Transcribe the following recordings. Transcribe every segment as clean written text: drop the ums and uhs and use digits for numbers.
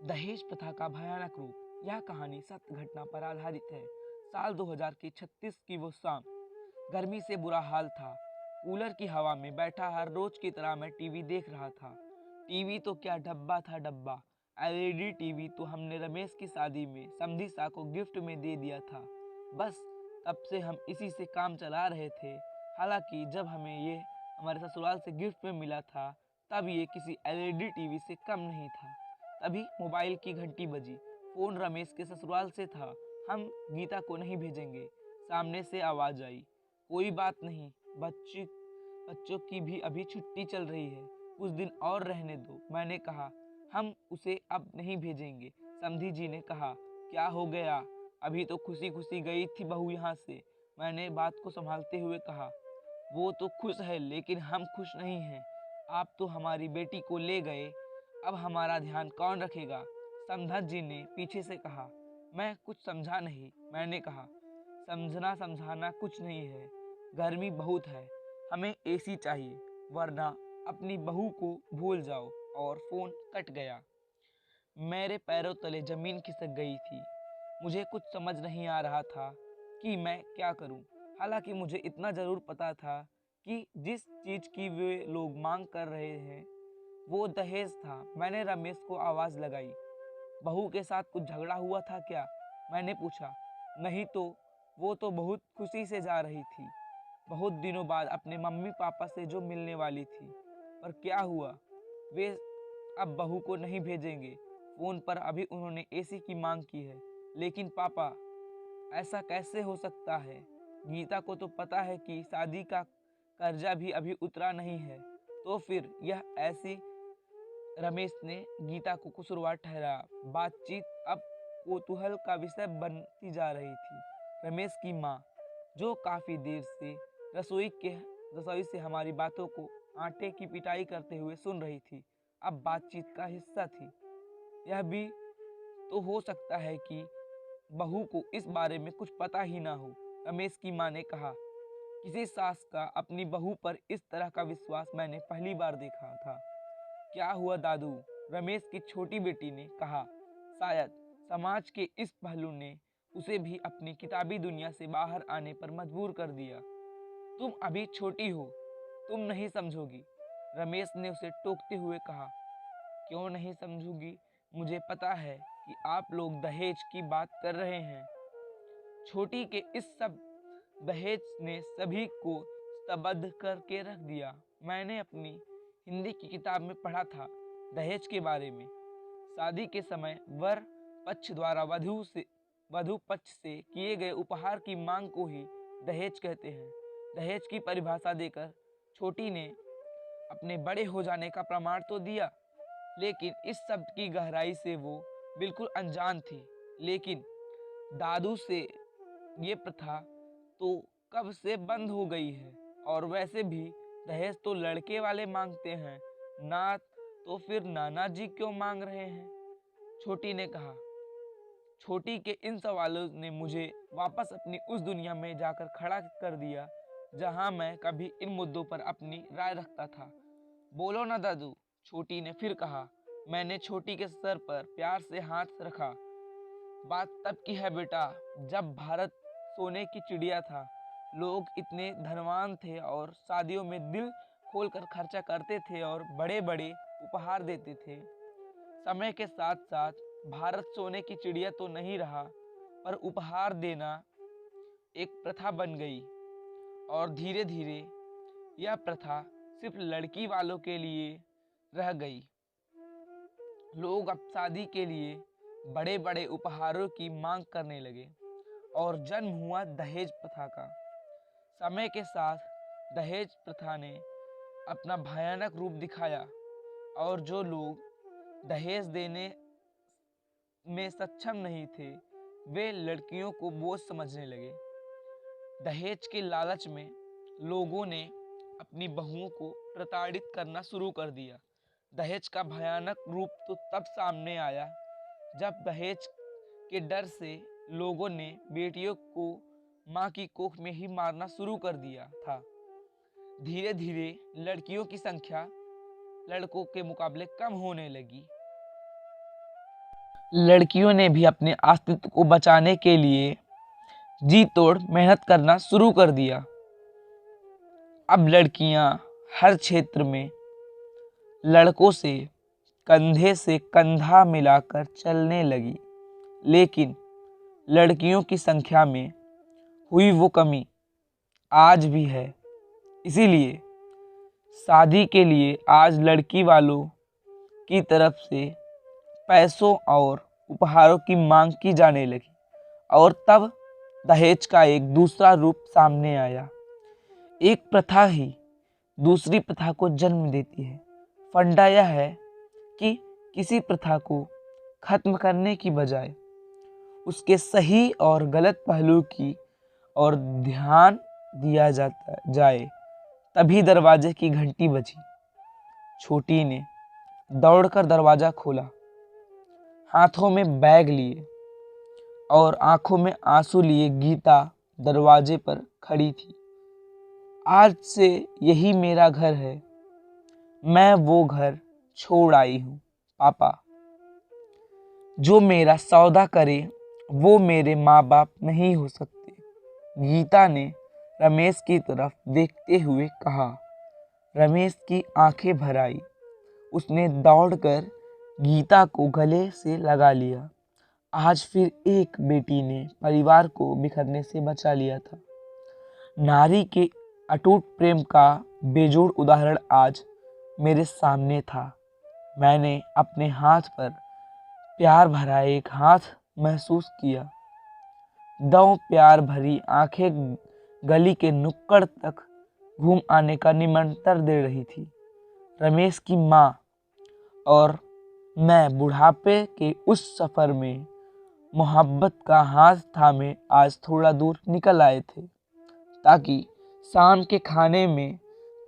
दहेज प्रथा का भयानक रूप। यह कहानी सत्य घटना पर आधारित है। साल 2000 की 36 की वो शाम, गर्मी से बुरा हाल था। कूलर की हवा में बैठा हर रोज की तरह मैं टीवी देख रहा था। टीवी तो क्या, डब्बा था डब्बा। एलईडी टीवी तो हमने रमेश की शादी में समधी सा को गिफ्ट में दे दिया था। बस तब से हम इसी से काम चला रहे थे। हालांकि जब हमें ये हमारे ससुराल से गिफ्ट में मिला था, तब ये किसी एलईडी टीवी से कम नहीं था। तभी मोबाइल की घंटी बजी। फोन रमेश के ससुराल से था। हम गीता को नहीं भेजेंगे। सामने से आवाज आई, कोई बात नहीं, बच्चों की भी अभी छुट्टी चल रही है, कुछ दिन और रहने दो। मैंने कहा, हम उसे अब नहीं भेजेंगे। समधी जी ने कहा, क्या हो गया? अभी तो खुशी खुशी गई थी बहू यहाँ से। मैंने बात को संभालते हुए कहा, वो तो खुश है लेकिन हम खुश नहीं हैं। आप तो हमारी बेटी को ले गए, अब हमारा ध्यान कौन रखेगा? समधत जी ने पीछे से कहा। मैं कुछ समझा नहीं। मैंने कहा, समझना समझाना कुछ नहीं है, गर्मी बहुत है, हमें एसी चाहिए, वरना अपनी बहू को भूल जाओ। और फोन कट गया। मेरे पैरों तले जमीन खिसक गई थी। मुझे कुछ समझ नहीं आ रहा था कि मैं क्या करूं। हालांकि मुझे इतना जरूर पता था कि जिस चीज की वे लोग मांग कर रहे हैं वो दहेज था। मैंने रमेश को आवाज लगाई, बहू के साथ कुछ झगड़ा हुआ था क्या? मैंने पूछा। नहीं तो, वो तो बहुत खुशी से जा रही थी, बहुत दिनों बाद अपने मम्मी पापा से जो मिलने वाली थी। पर क्या हुआ? वे अब बहू को नहीं भेजेंगे। फोन पर अभी उन्होंने एसी की मांग की है। लेकिन पापा, ऐसा कैसे हो सकता है? गीता को तो पता है कि शादी का कर्जा भी अभी उतरा नहीं है, तो फिर यह ऐसी। रमेश ने गीता को कसूरवार ठहराया। बातचीत अब कौतूहल का विषय बनती जा रही थी। रमेश की माँ, जो काफी देर से रसोई से हमारी बातों को आटे की पिटाई करते हुए सुन रही थी, अब बातचीत का हिस्सा थी। यह भी तो हो सकता है कि बहू को इस बारे में कुछ पता ही ना हो। रमेश की माँ ने कहा, किसी सास का अपनी बहू पर इस तरह का विश्वास मैंने पहली बार देखा था। क्या हुआ दादू? रमेश की छोटी बेटी ने कहा। शायद समाज के इस पहलू ने उसे भी अपनी किताबी दुनिया से बाहर आने पर मजबूर कर दिया। तुम अभी छोटी हो, तुम नहीं समझोगी, रमेश ने उसे टोकते हुए कहा। क्यों नहीं समझूंगी? मुझे पता है कि आप लोग दहेज की बात कर रहे हैं। छोटी के इस सब दहेज ने सभी को स्तब्ध करके रख दिया। मैंने अपनी हिंदी की किताब में पढ़ा था दहेज के बारे में। शादी के समय वर पक्ष द्वारा वधु पक्ष से किए गए उपहार की मांग को ही दहेज कहते हैं। दहेज की परिभाषा देकर छोटी ने अपने बड़े हो जाने का प्रमाण तो दिया, लेकिन इस शब्द की गहराई से वो बिल्कुल अनजान थी। लेकिन दादू से ये प्रथा तो कब से बंद हो गई है। और वैसे भी दहेज तो लड़के वाले मांगते हैं ना, तो फिर नाना जी क्यों मांग रहे हैं? छोटी ने कहा। छोटी के इन सवालों ने मुझे वापस अपनी उस दुनिया में जाकर खड़ा कर दिया जहां मैं कभी इन मुद्दों पर अपनी राय रखता था। बोलो ना दादू, छोटी ने फिर कहा। मैंने छोटी के सर पर प्यार से हाथ रखा। बात तब की है बेटा, जब भारत सोने की चिड़िया था। लोग इतने धनवान थे और शादियों में दिल खोलकर खर्चा करते थे और बड़े बड़े उपहार देते थे। समय के साथ साथ भारत सोने की चिड़िया तो नहीं रहा, पर उपहार देना एक प्रथा बन गई। और धीरे धीरे यह प्रथा सिर्फ लड़की वालों के लिए रह गई। लोग अब शादी के लिए बड़े बड़े उपहारों की मांग करने लगे और जन्म हुआ दहेज प्रथा का। समय के साथ दहेज प्रथा ने अपना भयानक रूप दिखाया और जो लोग दहेज देने में सक्षम नहीं थे, वे लड़कियों को बोझ समझने लगे। दहेज के लालच में लोगों ने अपनी बहुओं को प्रताड़ित करना शुरू कर दिया। दहेज का भयानक रूप तो तब सामने आया जब दहेज के डर से लोगों ने बेटियों को मां की कोख में ही मारना शुरू कर दिया था। धीरे धीरे लड़कियों की संख्या लड़कों के मुकाबले कम होने लगी। लड़कियों ने भी अपने अस्तित्व को बचाने के लिए जी तोड़ मेहनत करना शुरू कर दिया। अब लड़कियां हर क्षेत्र में लड़कों से कंधा मिलाकर चलने लगी, लेकिन लड़कियों की संख्या में हुई वो कमी आज भी है। इसीलिए शादी के लिए आज लड़की वालों की तरफ से पैसों और उपहारों की मांग की जाने लगी और तब दहेज का एक दूसरा रूप सामने आया। एक प्रथा ही दूसरी प्रथा को जन्म देती है। फंडा यह है कि किसी प्रथा को खत्म करने की बजाय उसके सही और गलत पहलू की और ध्यान दिया जाए। तभी दरवाजे की घंटी बजी। छोटी ने दौड़कर दरवाजा खोला, हाथों में बैग लिए और आंखों में आंसू लिए गीता दरवाजे पर खड़ी थी। आज से यही मेरा घर है, मैं वो घर छोड़ आई हूँ पापा। जो मेरा सौदा करे वो मेरे माँ बाप नहीं हो सकते, गीता ने रमेश की तरफ देखते हुए कहा। रमेश की आंखें भर आई। उसने दौड़कर गीता को गले से लगा लिया। आज फिर एक बेटी ने परिवार को बिखरने से बचा लिया था। नारी के अटूट प्रेम का बेजोड़ उदाहरण आज मेरे सामने था। मैंने अपने हाथ पर प्यार भरा एक हाथ महसूस किया। दो प्यार भरी आंखें गली के नुक्कड़ तक घूम आने का निमंत्रण दे रही थी। रमेश की माँ और मैं बुढ़ापे के उस सफ़र में मोहब्बत का हाथ थामे आज थोड़ा दूर निकल आए थे, ताकि शाम के खाने में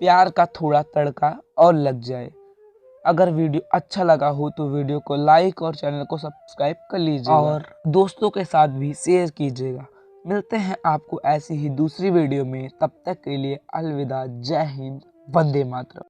प्यार का थोड़ा तड़का और लग जाए। अगर वीडियो अच्छा लगा हो तो वीडियो को लाइक और चैनल को सब्सक्राइब कर लीजिएगा और दोस्तों के साथ भी शेयर कीजिएगा। मिलते हैं आपको ऐसी ही दूसरी वीडियो में। तब तक के लिए अलविदा। जय हिंद, वंदे मातरम।